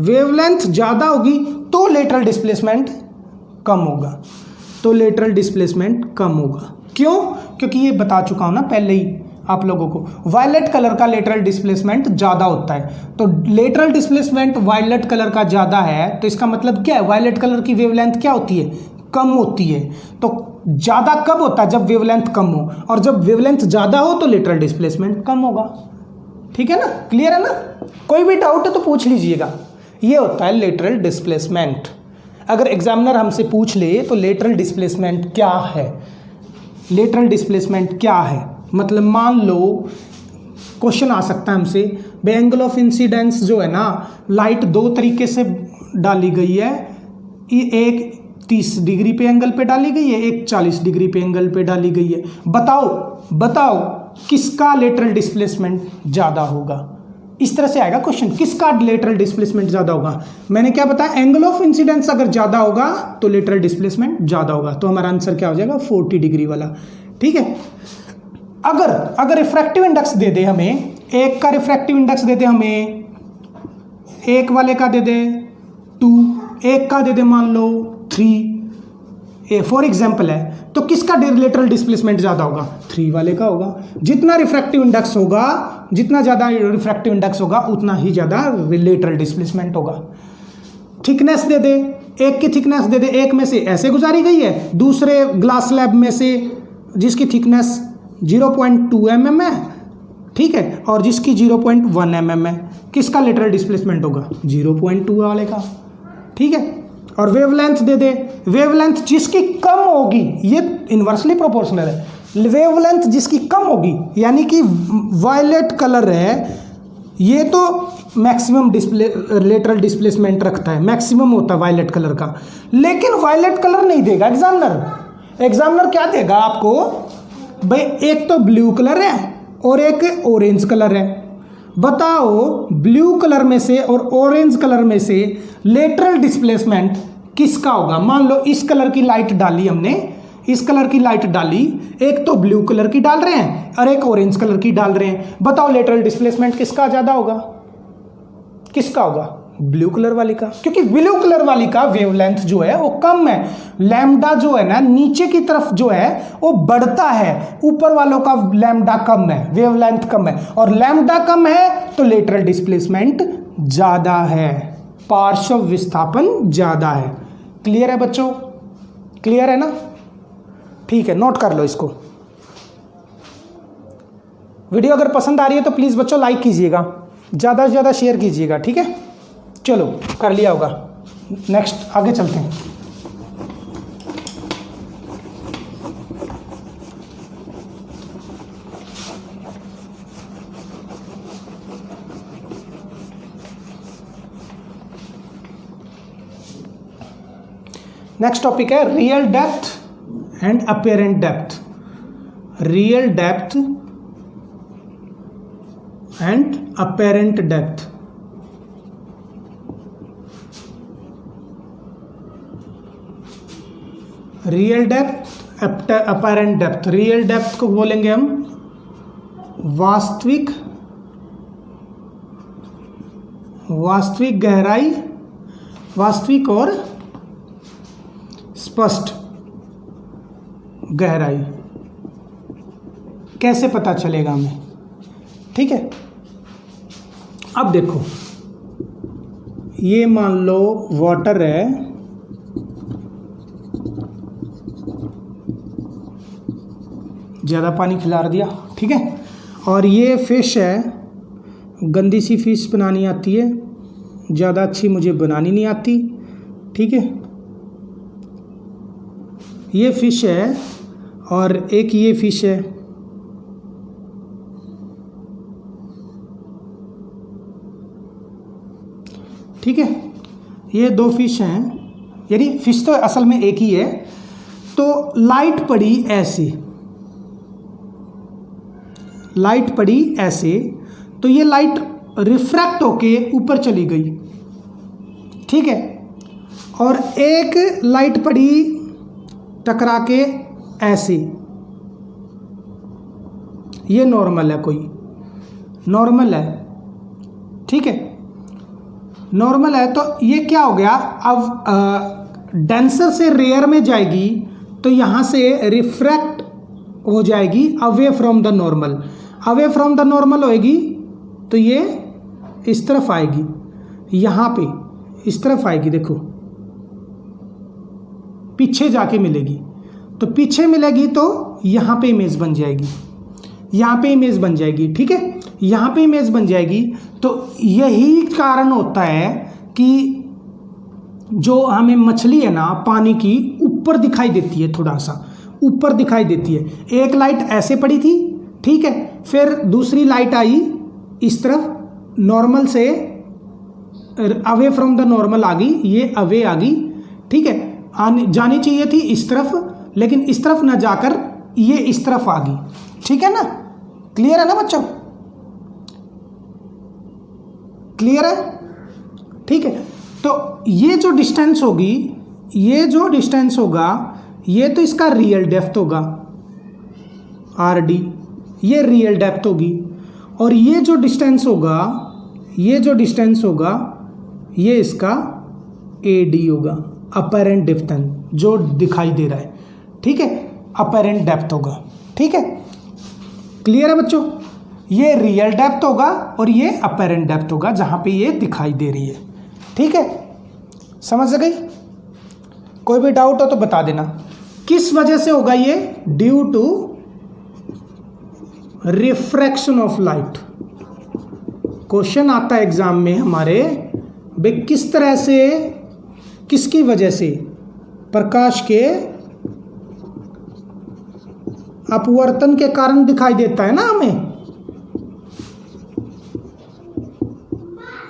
वेवलेंथ ज़्यादा होगी तो लेटरल डिस्प्लेसमेंट कम होगा, तो लेटरल डिस्प्लेसमेंट कम होगा। क्यों? क्योंकि ये बता चुका हूँ ना पहले ही आप लोगों को, वायलेट कलर का लेटरल डिस्प्लेसमेंट ज़्यादा होता है। तो लेटरल डिस्प्लेसमेंट वायलेट कलर का ज़्यादा है तो इसका मतलब क्या है? वायलेट कलर की वेवलेंथ क्या होती है? कम होती है। तो ज़्यादा कब होता है? जब वेवलेंथ कम हो, और जब वेवलेंथ ज़्यादा हो तो लेटरल डिस्प्लेसमेंट कम होगा। ठीक है ना? क्लियर है ना? कोई भी डाउट है तो पूछ लीजिएगा। ये होता है लेटरल डिस्प्लेसमेंट। अगर एग्जामिनर हमसे पूछ ले तो लेटरल डिस्प्लेसमेंट क्या है, लेटरल डिस्प्लेसमेंट क्या है, मतलब मान लो क्वेश्चन आ सकता है हमसे, बे एंगल ऑफ इंसिडेंस जो है ना, लाइट दो तरीके से डाली गई है, एक 30 डिग्री पे एंगल पे डाली गई है, एक 40 डिग्री पे एंगल पे डाली गई है। बताओ किसका लेटरल डिस्प्लेसमेंट ज़्यादा होगा? इस तरह से आएगा क्वेश्चन, किसका लेटरल डिस्प्लेसमेंट ज़्यादा होगा। मैंने क्या बताया? एंगल ऑफ इंसिडेंस अगर ज़्यादा होगा तो लेटरल डिस्प्लेसमेंट ज़्यादा होगा, तो हमारा आंसर क्या हो जाएगा? 40 डिग्री वाला। ठीक है। अगर रिफ्रैक्टिव इंडेक्स दे दे हमें, एक का रिफ्रैक्टिव इंडेक्स दे दे हमें, एक वाले का दे दे 2, एक का दे दे मान लो 3, फॉर एग्जाम्पल है, तो किसका लेटरल डिस्प्लेसमेंट ज़्यादा होगा? 3 वाले का होगा। जितना रिफ्रैक्टिव इंडेक्स होगा, जितना ज़्यादा रिफ्रैक्टिव इंडेक्स होगा उतना ही ज़्यादा लेटरल डिस्प्लेसमेंट होगा। थिकनेस दे दे, एक की थिकनेस दे दे, एक में से ऐसे गुजारी गई है, दूसरे ग्लास स्लैब में से जिसकी थिकनेस 0.2 mm है, ठीक है, और जिसकी 0.1 mm है, किसका लेटरल डिस्प्लेसमेंट होगा? 0.2 वाले का। ठीक है। और वेवलेंथ दे दे, वेवलेंथ जिसकी कम होगी, ये इन्वर्सली प्रोपोर्शनल है, वेवलेंथ जिसकी कम होगी, यानी कि वायलेट कलर है, ये तो मैक्सिमम लेटरल डिस्प्लेसमेंट रखता है, मैक्सिमम होता है वायलेट कलर का, लेकिन वायलेट कलर नहीं देगा एग्जामिनर। एग्जामिनर क्या देगा आपको? भाई एक तो ब्लू कलर है और एक ऑरेंज कलर है, बताओ ब्लू कलर में से और ऑरेंज कलर में से लेटरल डिस्प्लेसमेंट किसका होगा? मान लो इस कलर की लाइट डाली हमने, इस कलर की लाइट डाली, एक तो ब्लू कलर की डाल रहे हैं और एक ऑरेंज कलर की डाल रहे हैं, बताओ लेटरल डिस्प्लेसमेंट किसका ज़्यादा होगा? किसका होगा? ब्लू कलर वाली का, क्योंकि ब्लू कलर वाली का वेवलेंथ जो है वो कम है, लैम्डा जो है ना नीचे की तरफ जो है वो बढ़ता है, ऊपर वालों का लैम्डा कम है, वेवलेंथ कम है, और लैम्डा कम है तो लेटरल डिस्प्लेसमेंट ज़्यादा है, पार्श्व विस्थापन ज़्यादा है। क्लियर है बच्चों? क्लियर है ना? ठीक है, नोट कर लो इसको। वीडियो अगर पसंद आ रही है तो प्लीज़ बच्चों लाइक कीजिएगा, ज़्यादा से ज़्यादा शेयर कीजिएगा। ठीक है, चलो कर लिया होगा। नेक्स्ट आगे चलते हैं। नेक्स्ट टॉपिक है real depth and apparent depth. Real depth and apparent depth. Real depth, apparent depth. Real depth को बोलेंगे हम वास्तविक गहराई, वास्तविक और स्पष्ट गहराई। कैसे पता चलेगा हमें? ठीक है, अब देखो ये मान लो वाटर है, ज़्यादा पानी खिला दिया, ठीक है, और ये फिश है, गंदी सी फिश बनानी आती है, ज़्यादा अच्छी मुझे बनानी नहीं आती, ठीक है, ये फिश है और एक ये फिश है। ठीक है, ये दो फिश हैं, यानी फिश तो असल में एक ही है। तो लाइट पड़ी ऐसे, लाइट पड़ी ऐसे, तो ये लाइट रिफ्रैक्ट होके ऊपर चली गई। ठीक है, और एक लाइट पड़ी टकरा के ऐसे, ये नॉर्मल है, कोई नॉर्मल है। ठीक है, नॉर्मल है, तो ये क्या हो गया, अब डेंसर से रेयर में जाएगी तो यहाँ से रिफ्रैक्ट हो जाएगी away from the normal. Away from the normal होएगी तो ये इस तरफ आएगी, यहाँ पे इस तरफ आएगी, देखो पीछे जाके मिलेगी। तो पीछे मिलेगी तो यहाँ पे इमेज बन जाएगी, यहाँ पे इमेज बन जाएगी। ठीक है, यहाँ पे इमेज बन जाएगी। तो यही कारण होता है कि जो हमें मछली है ना पानी की ऊपर दिखाई देती है, थोड़ा सा ऊपर दिखाई देती है। एक लाइट ऐसे पड़ी थी, ठीक है, फिर दूसरी लाइट आई इस तरफ, नॉर्मल से अवे फ्रॉम द नॉर्मल आ गई, ये अवे आ गई। ठीक है, आनी जानी चाहिए थी इस तरफ, लेकिन इस तरफ ना जाकर ये इस तरफ आ गई। ठीक है ना, क्लियर है ना बच्चों, क्लियर है? ठीक है, तो ये जो डिस्टेंस होगी, ये जो डिस्टेंस होगा, ये तो इसका रियल डेप्थ होगा आर डी, ये रियल डेप्थ होगी। और ये जो डिस्टेंस होगा, ये जो डिस्टेंस होगा, ये इसका ए डी होगा, अपरेंट डिस्टेंस जो दिखाई दे रहा है। ठीक है, अपरेंट डेप्थ होगा। ठीक है, क्लियर है बच्चों? ये रियल डेप्थ होगा और ये अपरेंट डेप्थ होगा जहां पे ये दिखाई दे रही है। ठीक है, समझ गई? कोई भी डाउट हो तो बता देना। किस वजह से होगा ये? Due to refraction of light. Question आता है एग्जाम में हमारे, बे किस तरह से, किसकी वजह से? प्रकाश के अपवर्तन के कारण दिखाई देता है ना हमें,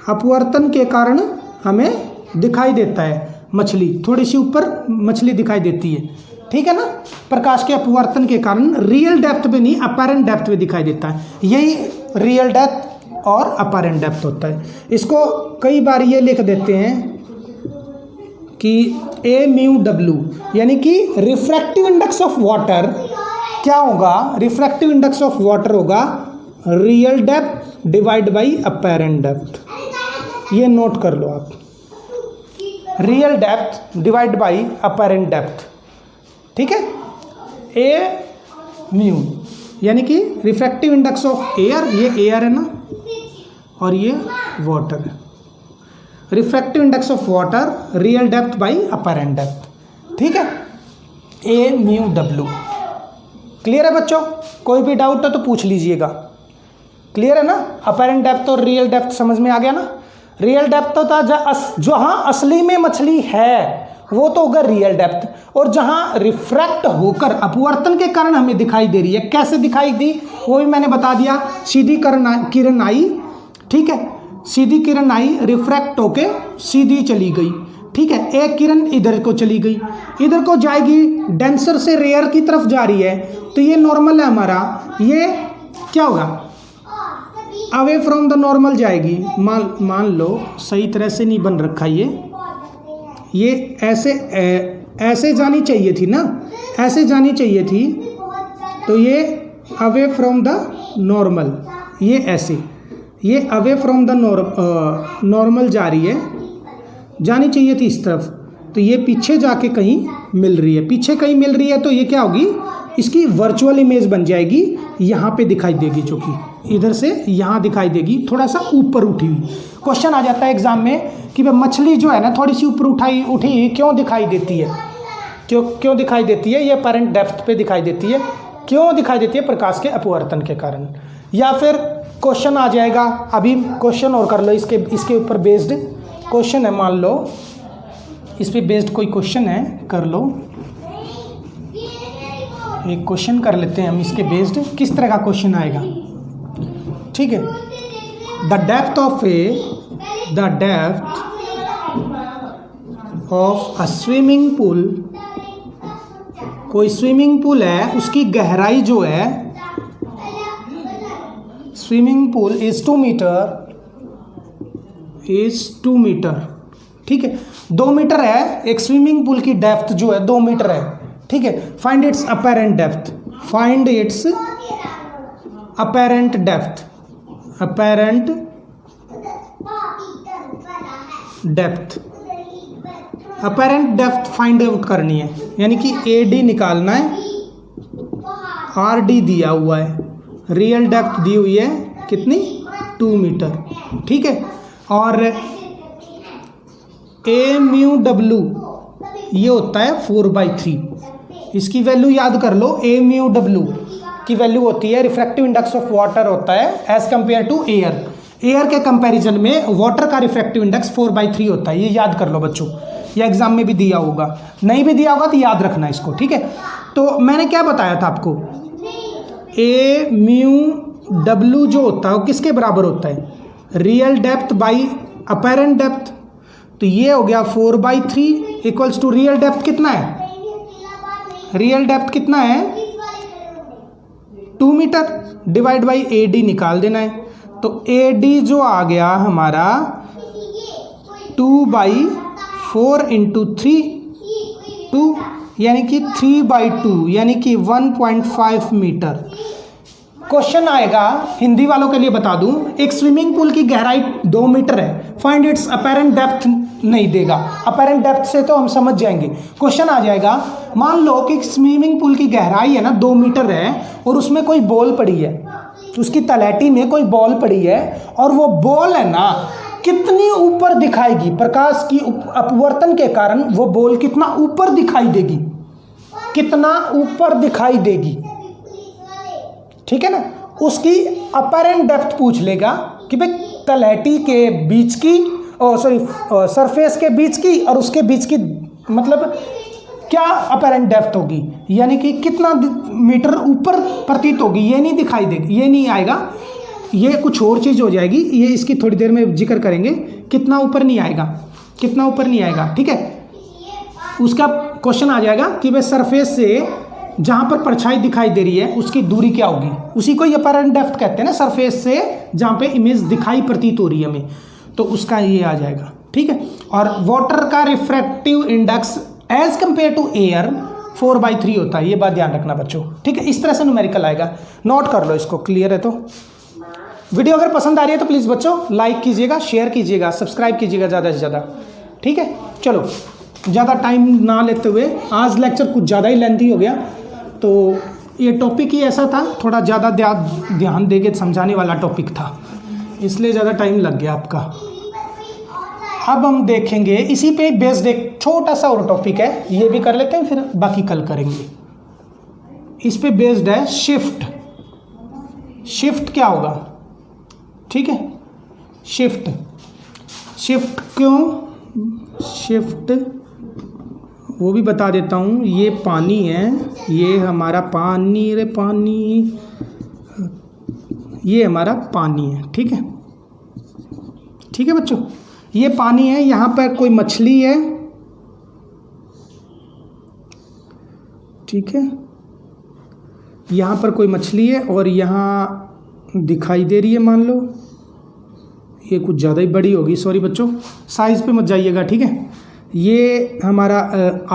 अपवर्तन के कारण हमें दिखाई देता है मछली, थोड़ी सी ऊपर मछली दिखाई देती है। ठीक है ना, प्रकाश के अपवर्तन के कारण रियल डेप्थ में नहीं, अपरेंट डेप्थ में दिखाई देता है। यही रियल डेप्थ और अपरेंट डेप्थ होता है। इसको कई बार ये लिख देते हैं कि ए म्यू डब्ल्यू, यानी कि रिफ्रैक्टिव इंडेक्स ऑफ वाटर क्या होगा? रिफ्रैक्टिव इंडेक्स ऑफ वाटर होगा real depth divide by apparent depth. ये नोट कर लो आप, real depth divide by apparent depth. ठीक है, ए म्यू यानी कि रिफ्रैक्टिव इंडेक्स ऑफ एयर, ये एयर है ना, और ये वाटर है। Refractive index of water real depth by apparent depth. ठीक है, ए म्यू डब्ल्यू। क्लियर है बच्चों? कोई भी डाउट हो तो पूछ लीजिएगा। क्लियर है ना? अपरेंट डेप्थ और रियल डेप्थ समझ में आ गया ना? रियल डेप्थ तो था जहाँ असली में मछली है वो तो होगा रियल डेप्थ, और जहाँ रिफ्रैक्ट होकर अपवर्तन के कारण हमें दिखाई दे रही है, कैसे दिखाई दी वो भी मैंने बता दिया। सीधी किरण आई, ठीक है, सीधी किरण आई, रिफ्रैक्ट होके सीधी चली गई। ठीक है, एक किरण इधर को चली गई, इधर को जाएगी, डेंसर से रेयर की तरफ जा रही है, तो ये नॉर्मल है हमारा, ये क्या होगा? अवे फ्रॉम द नॉर्मल जाएगी। मान लो सही तरह से नहीं बन रखा ये ऐसे जानी चाहिए थी ना, ऐसे जानी चाहिए थी, तो ये अवे फ्रॉम द नॉर्मल, ये ऐसे, ये अवे फ्रॉम द नॉर्मल जा रही है, जानी चाहिए थी इस तरफ, तो ये पीछे जाके कहीं मिल रही है, पीछे कहीं मिल रही है, तो ये क्या होगी? इसकी वर्चुअल इमेज बन जाएगी, यहाँ पे दिखाई देगी, जो कि इधर से यहाँ दिखाई देगी, थोड़ा सा ऊपर उठी हुई। क्वेश्चन आ जाता है एग्जाम में कि भाई मछली जो है ना थोड़ी सी ऊपर उठी क्यों दिखाई देती है? क्यों दिखाई देती है? ये अपरेंट डेप्थ पे दिखाई देती है। क्यों दिखाई देती है? प्रकाश के अपवर्तन के कारण। या फिर क्वेश्चन आ जाएगा, अभी क्वेश्चन और कर लो, इसके ऊपर बेस्ड क्वेश्चन है, मान लो इस पे बेस्ड कोई क्वेश्चन है, कर लो। एक क्वेश्चन कर लेते हैं हम इसके बेस्ड, किस तरह का क्वेश्चन आएगा। ठीक है, the depth of a swimming pool, कोई स्विमिंग पूल है, उसकी गहराई जो है, स्विमिंग पूल इज 2 मीटर, ठीक है, 2 मीटर है। एक स्विमिंग पूल की डेप्थ जो है 2 मीटर है, ठीक है। Find its apparent depth, find its apparent depth, apparent depth, apparent depth find out करनी है, यानी कि AD निकालना है, RD दिया हुआ है, रियल डेप्थ दी हुई है कितनी, 2 मीटर, ठीक है। और AμW ये होता है 4/3, इसकी वैल्यू याद कर लो। AμW की वैल्यू होती है, रिफ्रैक्टिव इंडेक्स ऑफ वाटर होता है as compare to air, air के कंपैरिजन में वाटर का रिफ्रैक्टिव इंडेक्स 4/3 होता है, ये याद कर लो बच्चों, ये एग्जाम में भी दिया होगा, नहीं भी दिया होगा तो याद रखना इसको, ठीक है। तो मैंने क्या बताया था आपको, AμW जो होता है वो किसके बराबर होता है, real depth by apparent depth, तो ये हो गया 4/3 इक्वल्स टू रियल डेप्थ कितना है, रियल डेप्थ कितना है 2 मीटर, डिवाइड बाई AD निकाल देना है। तो AD जो आ गया हमारा 2/4 × 3 2, यानी कि 3/2, यानी कि 1.5 मीटर। क्वेश्चन आएगा, हिंदी वालों के लिए बता दूं, एक स्विमिंग पूल की गहराई 2 मीटर है, फाइंड इट्स अपेरेंट डेप्थ नहीं देगा, अपेरेंट डेप्थ से तो हम समझ जाएंगे। क्वेश्चन आ जाएगा, मान लो कि स्विमिंग पूल की गहराई है ना 2 मीटर है, और उसमें कोई बॉल पड़ी है, उसकी तलहटी में कोई बॉल पड़ी है, और वो बॉल है ना कितनी ऊपर दिखाएगी, प्रकाश की अपवर्तन के कारण वो बॉल कितना ऊपर दिखाई देगी, कितना ऊपर दिखाई देगी, ठीक है ना। उसकी अपेरेंट डेप्थ पूछ लेगा कि भाई तलहटी के बीच की, सरफेस के बीच की और उसके बीच की, मतलब क्या अपेरेंट डेप्थ होगी, यानी कि कितना मीटर ऊपर प्रतीत होगी, ये नहीं दिखाई देगी, ये नहीं आएगा, ये कुछ और चीज़ हो जाएगी, ये इसकी थोड़ी देर में जिक्र करेंगे। कितना ऊपर नहीं आएगा, कितना ऊपर नहीं आएगा, ठीक है। उसका क्वेश्चन आ जाएगा कि भाई सरफेस से जहाँ पर परछाई दिखाई दे रही है उसकी दूरी क्या होगी, उसी को अपेरेंट डेप्थ कहते हैं ना, सरफेस से जहाँ पे इमेज दिखाई प्रतीत हो रही है हमें, तो उसका ये आ जाएगा, ठीक है। और वाटर का refractive index as compare to air 4/3 होता है, ये बात ध्यान रखना बच्चों, ठीक है। इस तरह से न्यूमेरिकल आएगा, नोट कर लो इसको, क्लियर है। तो वीडियो अगर पसंद आ रही है तो प्लीज़ बच्चों लाइक कीजिएगा, शेयर कीजिएगा, सब्सक्राइब कीजिएगा ज़्यादा से ज़्यादा, ठीक है। चलो, ज़्यादा टाइम ना लेते हुए, आज लेक्चर कुछ ज़्यादा ही लेंथी हो गया, तो ये टॉपिक ही ऐसा था, थोड़ा ज़्यादा ध्यान दे के समझाने वाला टॉपिक था, इसलिए ज़्यादा टाइम लग गया आपका। अब हम देखेंगे इसी पे बेस्ड एक छोटा सा और टॉपिक है, ये भी कर लेते हैं, फिर बाकी कल करेंगे। इस पे बेस्ड है शिफ्ट। शिफ्ट क्या होगा, ठीक है, शिफ्ट, शिफ्ट क्यों, शिफ्ट वो भी बता देता हूँ। ये पानी है, ये हमारा पानी, रे पानी, ये हमारा पानी है, ठीक है, ठीक है बच्चों, ये पानी है, यहाँ पर कोई मछली है, ठीक है, यहाँ पर कोई मछली है और यहाँ दिखाई दे रही है, मान लो ये कुछ ज़्यादा ही बड़ी होगी, सॉरी बच्चों, साइज़ पे मत जाइएगा, ठीक है। ये हमारा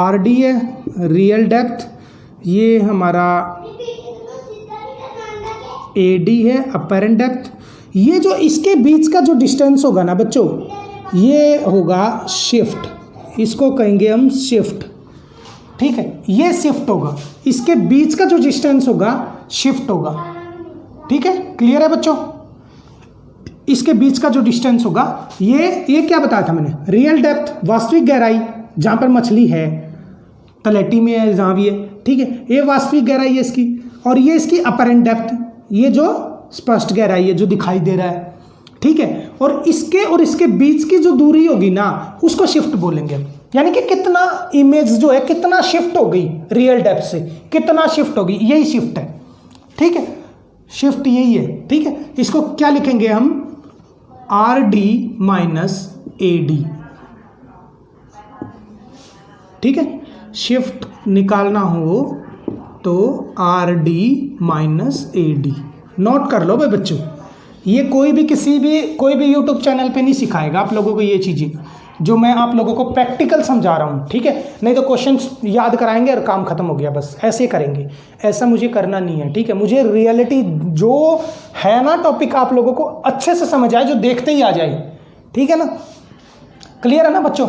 RD है, रियल डेप्थ, ये हमारा AD है, अपेरेंट डेप्थ। ये जो इसके बीच का जो डिस्टेंस होगा ना बच्चों, ये होगा शिफ्ट, इसको कहेंगे हम शिफ्ट, ठीक है, ये शिफ्ट होगा, इसके बीच का जो डिस्टेंस होगा शिफ्ट होगा, ठीक है, क्लियर है बच्चों। इसके बीच का जो डिस्टेंस होगा, ये क्या बताया था मैंने, रियल डेप्थ, वास्तविक गहराई, जहाँ पर मछली है, तलहटी में है, जहाँ भी है, ठीक है, ये वास्तविक गहराई है इसकी, और ये इसकी अपेरेंट डेप्थ, ये जो स्पष्ट गहराई है जो दिखाई दे रहा है, ठीक है, और इसके बीच की जो दूरी होगी ना उसको शिफ्ट बोलेंगे हम। यानी कि कितना इमेज जो है कितना शिफ्ट हो गई रियल डेप्थ से, कितना शिफ्ट होगी, यही शिफ्ट है। ठीक है, शिफ्ट यही है। ठीक है, इसको क्या लिखेंगे हम, are D minus A D. ठीक है, शिफ्ट निकालना हो तो R D minus A D. Note कर लो भाई बच्चों, ये कोई भी यूट्यूब चैनल पे नहीं सिखाएगा आप लोगों को ये चीज़ें, जो मैं आप लोगों को प्रैक्टिकल समझा रहा हूँ। ठीक है, नहीं तो क्वेश्चंस याद कराएंगे और काम खत्म हो गया, बस ऐसे करेंगे। ऐसा मुझे करना नहीं है। ठीक है, मुझे रियलिटी जो है ना टॉपिक आप लोगों को अच्छे से समझ आए, जो देखते ही आ जाए। ठीक है ना, क्लियर है ना बच्चों।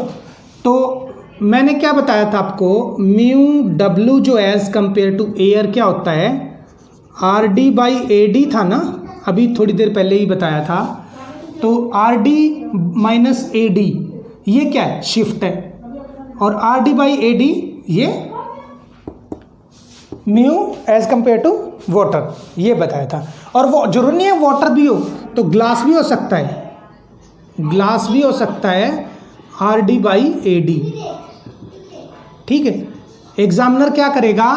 तो मैंने क्या बताया था आपको, म्यू डब्ल्यू जो एज कंपेयर टू एयर क्या होता है, are D by A D था ना, अभी थोड़ी देर पहले ही बताया था। तो R D minus A D ये क्या है, शिफ्ट है, और R D by A D ये mu as compare to water, ये बताया था। और वो जरूरी नहीं है वाटर भी हो, तो ग्लास भी हो सकता है, ग्लास भी हो सकता है are D by A D. ठीक है, एग्जामिनर क्या करेगा,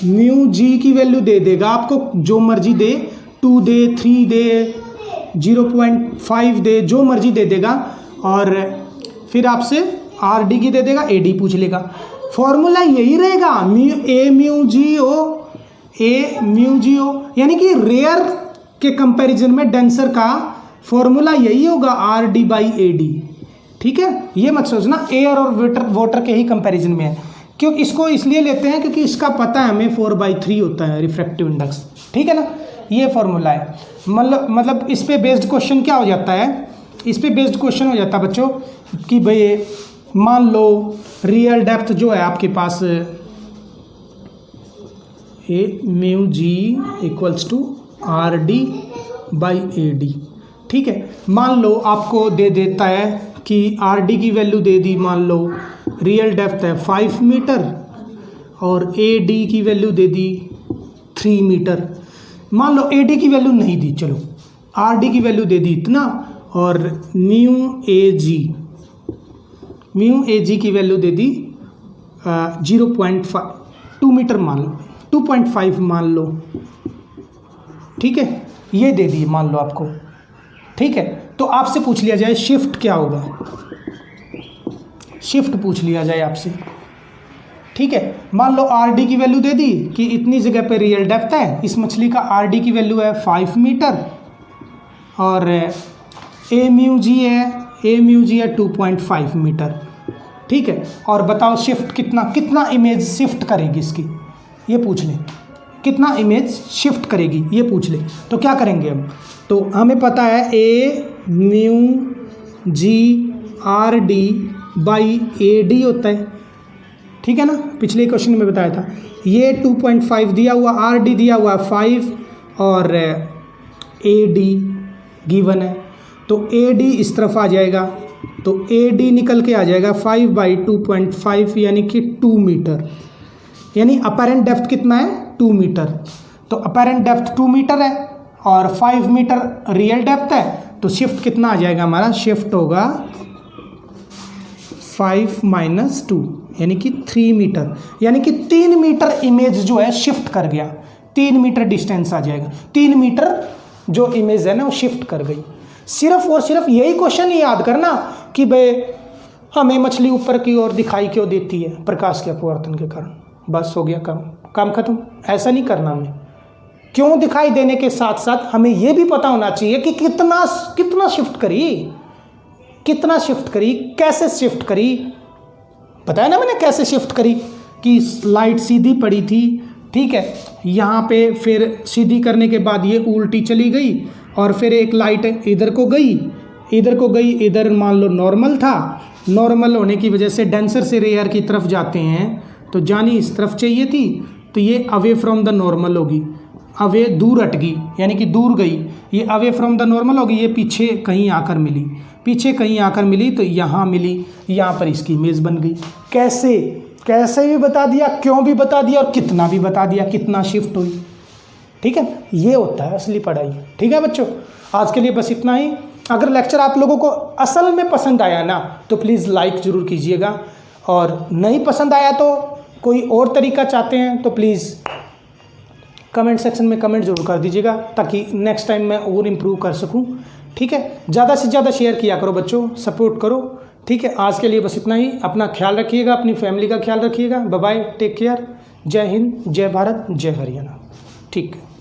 म्यू जी की वैल्यू दे देगा आपको, जो मर्जी दे, 2 दे, 3 दे, 0.5 दे, जो मर्जी दे देगा, और फिर आपसे आर डी की दे देगा, ए डी पूछ लेगा। फॉर्मूला यही रहेगा, ए म्यू जी ओ, यानी कि रेयर के कंपैरिजन में डेंसर का फॉर्मूला यही होगा, are D by A D. ठीक है, ये मत सोचना एयर और वाटर के ही कंपैरिजन में है, क्योंकि इसको इसलिए लेते हैं क्योंकि इसका पता है हमें 4/3 होता है रिफ्रैक्टिव इंडेक्स। ठीक है ना, ये फॉर्मूला है। मतलब इस पे बेस्ड क्वेश्चन क्या हो जाता है, इस पे बेस्ड क्वेश्चन हो जाता है बच्चों कि भाई मान लो रियल डेप्थ जो है आपके पास A mu G equals to R D by A D. ठीक है, मान लो आपको दे देता है कि आर डी की वैल्यू दे दी, मान लो रियल डेप्थ है 5 मीटर और ए डी की वैल्यू दे दी 3 मीटर। मान लो ए डी की वैल्यू नहीं दी, चलो आर डी की वैल्यू दे दी इतना, और म्यू ए जी की वैल्यू दे दी 0.5 2 मीटर मान लो, 2.5 मान लो। ठीक है, ये दे दी मान लो आपको। ठीक है, तो आपसे पूछ लिया जाए शिफ्ट क्या होगा, शिफ्ट पूछ लिया जाए आपसे। ठीक है, मान लो आर डी की वैल्यू दे दी कि इतनी जगह पे रियल डेप्थ है, इस मछली का आर डी की वैल्यू है 5 मीटर, और ए म्यू जी है 2.5 मीटर। ठीक है, और बताओ शिफ्ट कितना इमेज शिफ्ट करेगी इसकी, ये पूछ ले, कितना इमेज शिफ्ट करेगी ये पूछ ले। तो क्या करेंगे हम, तो हमें पता है A mu G R D by A D होता है। ठीक है ना, पिछले क्वेश्चन में बताया था। ये 2.5 दिया हुआ, आर डी दिया हुआ 5, और ए डी गिवन है, तो ए डी इस तरफ आ जाएगा, तो ए डी निकल के आ जाएगा 5/2.5 यानी कि 2 मीटर। यानी अपैरेंट डेप्थ कितना है, 2 मीटर। तो अपैरेंट डेप्थ 2 मीटर है और 5 मीटर रियल डेप्थ है, तो शिफ्ट कितना आ जाएगा हमारा, शिफ्ट होगा 5 - 2 यानी कि 3 मीटर, यानी कि 3 मीटर इमेज जो है शिफ्ट कर गया, 3 मीटर डिस्टेंस आ जाएगा, 3 मीटर जो इमेज है ना वो शिफ्ट कर गई। सिर्फ और सिर्फ यही क्वेश्चन ही याद करना कि भाई हमें मछली ऊपर की ओर दिखाई क्यों देती है, प्रकाश के अपवर्तन के कारण, बस हो गया काम खत्म। ऐसा नहीं करना हमें, क्यों दिखाई देने के साथ साथ हमें ये भी पता होना चाहिए कि कितना शिफ्ट करी, कैसे शिफ्ट करी। बताया ना मैंने कैसे शिफ्ट करी, कि लाइट सीधी पड़ी थी, ठीक है, यहाँ पे फिर सीधी करने के बाद ये उल्टी चली गई, और फिर एक लाइट इधर को गई, इधर मान लो नॉर्मल था, नॉर्मल होने की वजह से डेंसर से रेयर की तरफ जाते हैं, तो जानी इस तरफ चाहिए थी, तो ये अवे फ्रॉम द नॉर्मल होगी, अवे दूर हट गई यानी कि दूर गई, ये अवे फ्रॉम द नॉर्मल होगी, ये पीछे कहीं आकर मिली, तो यहाँ मिली, यहाँ पर इसकी इमेज बन गई। कैसे भी बता दिया, क्यों भी बता दिया, और कितना भी बता दिया, कितना शिफ्ट हुई। ठीक है, ये होता है असली पढ़ाई। ठीक है बच्चों, आज के लिए बस इतना ही। अगर लेक्चर आप लोगों को असल में पसंद आया ना तो प्लीज़ लाइक ज़रूर कीजिएगा, और नहीं पसंद आया तो कोई और तरीका चाहते हैं तो प्लीज़ कमेंट सेक्शन में कमेंट ज़रूर कर दीजिएगा, ताकि नेक्स्ट टाइम मैं और इम्प्रूव कर सकूं। ठीक है, ज़्यादा से ज़्यादा शेयर किया करो बच्चों, सपोर्ट करो। ठीक है, आज के लिए बस इतना ही। अपना ख्याल रखिएगा, अपनी फैमिली का ख्याल रखिएगा। Bye bye, take care. जय हिंद, जय भारत, जय हरियाणा। ठीक है।